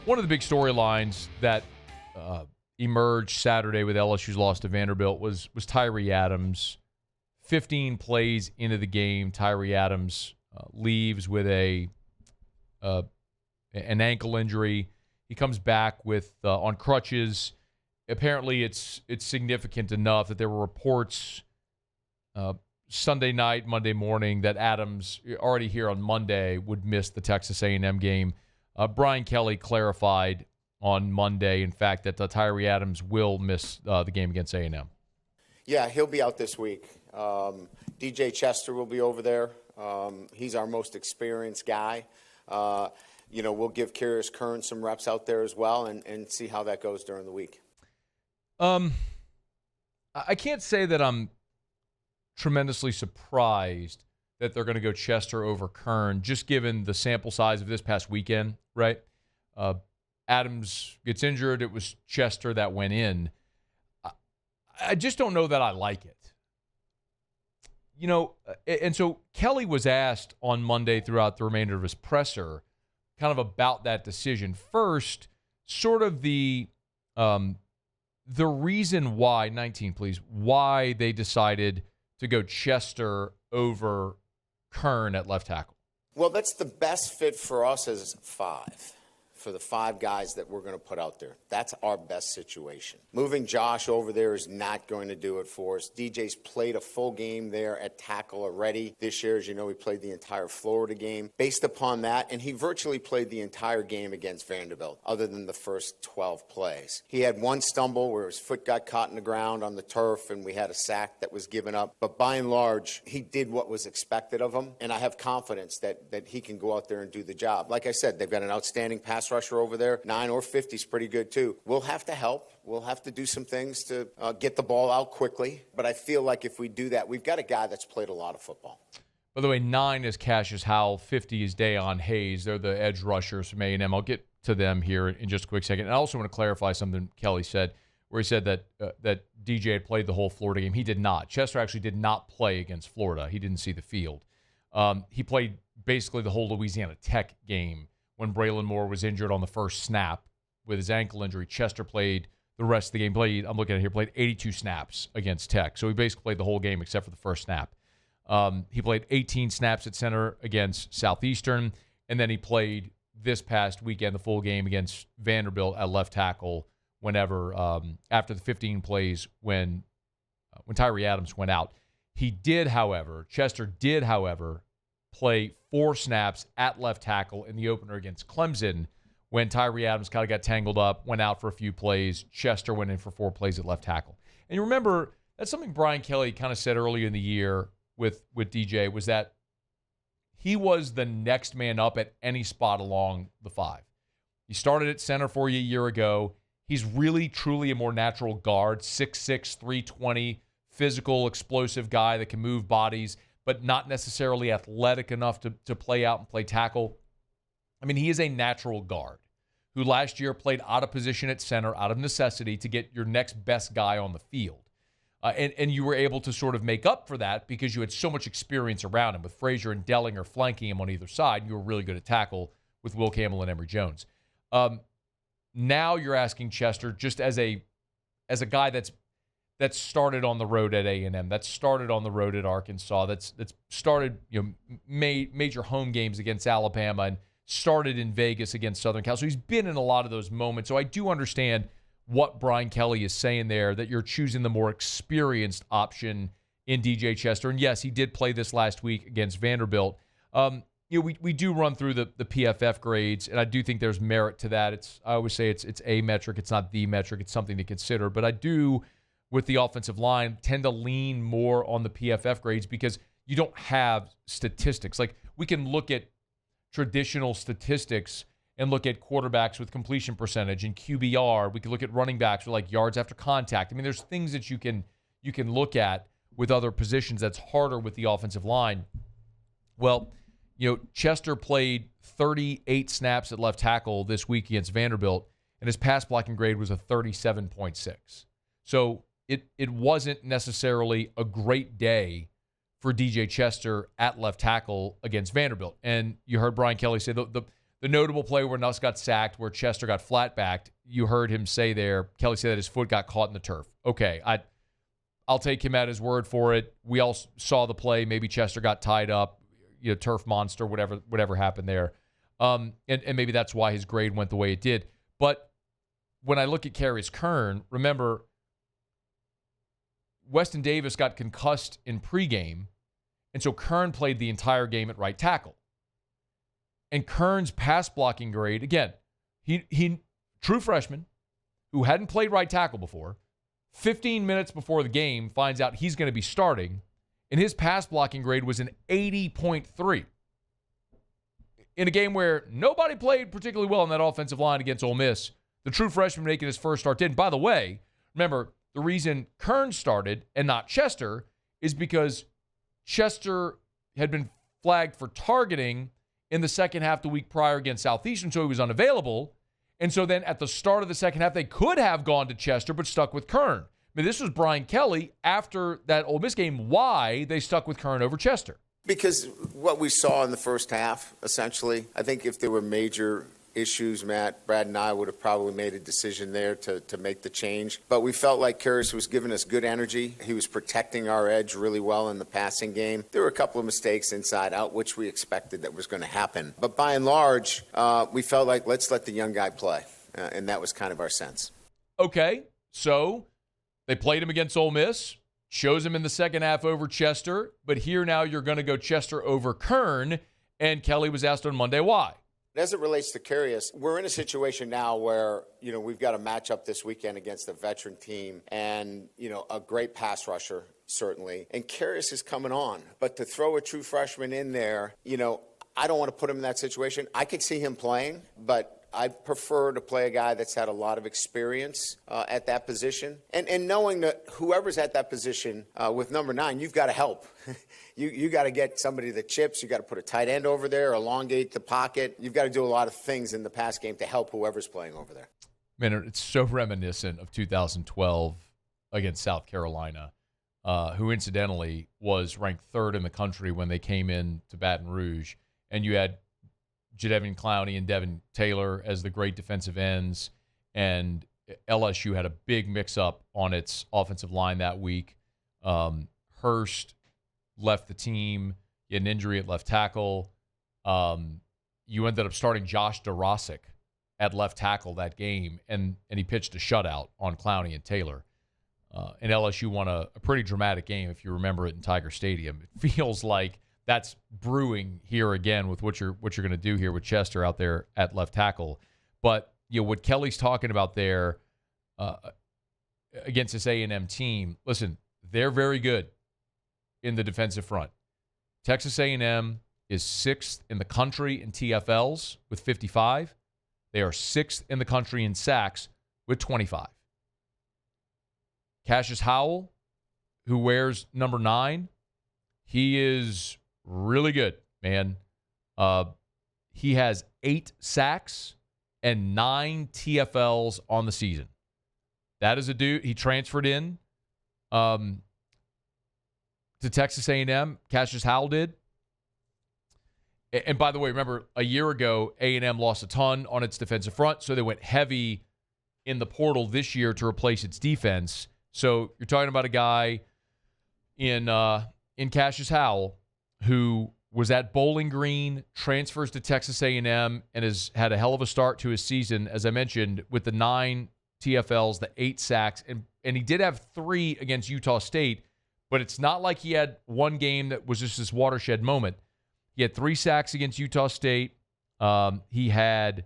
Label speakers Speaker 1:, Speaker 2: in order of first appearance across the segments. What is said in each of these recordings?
Speaker 1: One of the big storylines that emerged Saturday with LSU's loss to Vanderbilt was Tyree Adams. 15 plays into the game, Tyree Adams leaves with an ankle injury. He comes back with on crutches. Apparently, it's significant enough that there were reports Sunday night, Monday morning, that Adams, already here on Monday, would miss the Texas A&M game. Brian Kelly clarified on Monday, in fact, that Tyree Adams will miss the game against A&M.
Speaker 2: Yeah, he'll be out this week. DJ Chester will be over there. He's our most experienced guy. We'll give Carius Curne some reps out there as well and see how that goes during the week.
Speaker 1: I can't say that I'm tremendously surprised that they're going to go Chester over Curne, just given the sample size of this past weekend, right? Adams gets injured. It was Chester that went in. I just don't know that I like it. And so Kelly was asked on Monday throughout the remainder of his presser kind of about that decision. First, sort of the reason why, 19 please, why they decided to go Chester over Curne at left tackle.
Speaker 2: Well, that's the best fit for us as five, for the five guys that we're going to put out there. That's our best situation. Moving Josh over there is not going to do it for us. DJ's played a full game there at tackle already. This year, as you know, he played the entire Florida game. Based upon that, and he virtually played the entire game against Vanderbilt, other than the first 12 plays. He had one stumble where his foot got caught in the ground on the turf, and we had a sack that was given up. But by and large, he did what was expected of him, and I have confidence that he can go out there and do the job. Like I said, they've got an outstanding pass rusher over there. 9 or 50 is pretty good, too. We'll have to help. We'll have to do some things to get the ball out quickly. But I feel like if we do that, we've got a guy that's played a lot of football.
Speaker 1: By the way, 9 is Cassius Howell, 50 is Dayon Hayes. They're the edge rushers from A&M. I'll get to them here in just a quick second. And I also want to clarify something Kelly said, where he said that DJ had played the whole Florida game. He did not. Chester actually did not play against Florida. He didn't see the field. He played basically the whole Louisiana Tech game when Braylon Moore was injured on the first snap with his ankle injury. Chester played the rest of the game. I'm looking at it here, played 82 snaps against Tech. So he basically played the whole game except for the first snap. He played 18 snaps at center against Southeastern, and then he played this past weekend the full game against Vanderbilt at left tackle whenever, after the 15 plays when Tyree Adams went out. Chester did, however, play 4 snaps at left tackle in the opener against Clemson when Tyree Adams kind of got tangled up, went out for a few plays. Chester went in for 4 plays at left tackle. And you remember, that's something Brian Kelly kind of said earlier in the year with DJ, was that he was the next man up at any spot along the 5. He started at center for you a year ago. He's really, truly a more natural guard, 6'6", 320, physical, explosive guy that can move bodies, but not necessarily athletic enough to play out and play tackle. I mean, he is a natural guard who last year played out of position at center, out of necessity, to get your next best guy on the field. And you were able to sort of make up for that because you had so much experience around him with Frazier and Dellinger flanking him on either side. You were really good at tackle with Will Campbell and Emory Jones. Now you're asking Chester, just as a guy that started on the road at A&M, that started on the road at Arkansas, that's started major home games against Alabama and started in Vegas against Southern Cal. So he's been in a lot of those moments. So I do understand what Brian Kelly is saying there, that you're choosing the more experienced option in DJ Chester. And yes, he did play this last week against Vanderbilt. We do run through the PFF grades, and I do think there's merit to that. I always say it's a metric. It's not the metric. It's something to consider. But I do, with the offensive line, tend to lean more on the PFF grades because you don't have statistics. Like, we can look at traditional statistics and look at quarterbacks with completion percentage and QBR. We can look at running backs with like yards after contact. I mean, there's things that you can look at with other positions that's harder with the offensive line. Well, Chester played 38 snaps at left tackle this week against Vanderbilt, and his pass blocking grade was a 37.6. So it wasn't necessarily a great day for DJ Chester at left tackle against Vanderbilt. And you heard Brian Kelly say the the notable play where Nuss got sacked, where Chester got flat-backed, you heard him say there, Kelly said that his foot got caught in the turf. Okay, I'll take him at his word for it. We all saw the play. Maybe Chester got tied up, turf monster, whatever happened there. And maybe that's why his grade went the way it did. But when I look at Carius Curne, remember, Weston Davis got concussed in pregame, and so Curne played the entire game at right tackle. And Curne's pass blocking grade, again, he true freshman who hadn't played right tackle before, 15 minutes before the game finds out he's going to be starting, and his pass blocking grade was an 80.3. In a game where nobody played particularly well on that offensive line against Ole Miss, the true freshman making his first start did. By the way, remember, the reason Curne started and not Chester is because Chester had been flagged for targeting in the second half the week prior against Southeastern, so he was unavailable. And so then at the start of the second half, they could have gone to Chester, but stuck with Curne. I mean, this was Brian Kelly after that Ole Miss game, why they stuck with Curne over Chester.
Speaker 2: Because what we saw in the first half, essentially, I think if there were major issues, Matt, Brad and I would have probably made a decision there to make the change. But we felt like Carius was giving us good energy. He was protecting our edge really well in the passing game. There were a couple of mistakes inside out, which we expected that was going to happen. But by and large, we felt like let's let the young guy play. And that was kind of our sense.
Speaker 1: Okay, so they played him against Ole Miss, chose him in the second half over Chester, but here now you're going to go Chester over Curne, and Kelly was asked on Monday why.
Speaker 2: As it relates to Carius, we're in a situation now where, we've got a matchup this weekend against a veteran team and, a great pass rusher, certainly. And Carius is coming on. But to throw a true freshman in there, I don't want to put him in that situation. I could see him playing, but I prefer to play a guy that's had a lot of experience at that position. And knowing that whoever's at that position with number 9, you've got to help. You got to get somebody that chips. You got to put a tight end over there, elongate the pocket. You've got to do a lot of things in the pass game to help whoever's playing over there.
Speaker 1: Man, it's so reminiscent of 2012 against South Carolina, who incidentally was ranked 3rd in the country when they came in to Baton Rouge. And you had Jadeveon Clowney and Devin Taylor as the great defensive ends. And LSU had a big mix-up on its offensive line that week. Hurst left the team. You had an injury at left tackle. You ended up starting Josh DeRosick at left tackle that game, and he pitched a shutout on Clowney and Taylor. And LSU won a pretty dramatic game, if you remember it, in Tiger Stadium. It feels like that's brewing here again with what you're going to do here with Chester out there at left tackle. But what Kelly's talking about there against this A&M team, listen, they're very good in the defensive front. Texas A&M is 6th in the country in TFLs with 55. They are 6th in the country in sacks with 25. Cassius Howell, who wears number 9, he is really good, man. He has 8 sacks and 9 TFLs on the season. That is a dude. He transferred in to Texas A&M. Cassius Howell did. And by the way, remember, a year ago, A&M lost a ton on its defensive front, so they went heavy in the portal this year to replace its defense. So you're talking about a guy in Cassius Howell who was at Bowling Green, transfers to Texas A&M, and has had a hell of a start to his season, as I mentioned, with the 9 TFLs, the 8 sacks, and he did have 3 against Utah State, but it's not like he had one game that was just this watershed moment. He had 3 sacks against Utah State. He had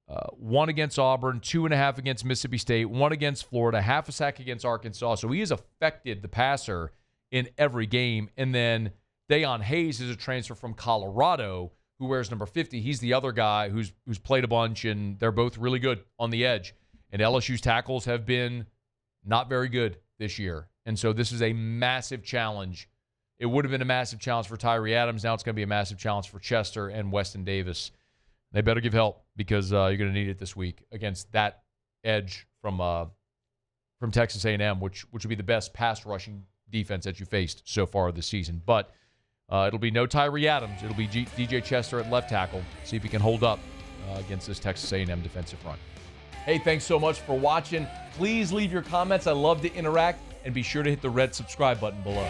Speaker 1: 1 against Auburn, 2.5 against Mississippi State, 1 against Florida, half a sack against Arkansas. So he has affected the passer in every game. And then Deion Hayes is a transfer from Colorado who wears number 50. He's the other guy who's played a bunch, and they're both really good on the edge. And LSU's tackles have been not very good this year. And so this is a massive challenge. It would have been a massive challenge for Tyree Adams. Now it's going to be a massive challenge for Chester and Weston Davis. They better give help because you're going to need it this week against that edge from Texas A&M, which would be the best pass rushing defense that you faced so far this season. But It'll be no Tyree Adams. It'll be DJ Chester at left tackle. See if he can hold up against this Texas A&M defensive front. Hey, thanks so much for watching. Please leave your comments. I love to interact. And be sure to hit the red subscribe button below.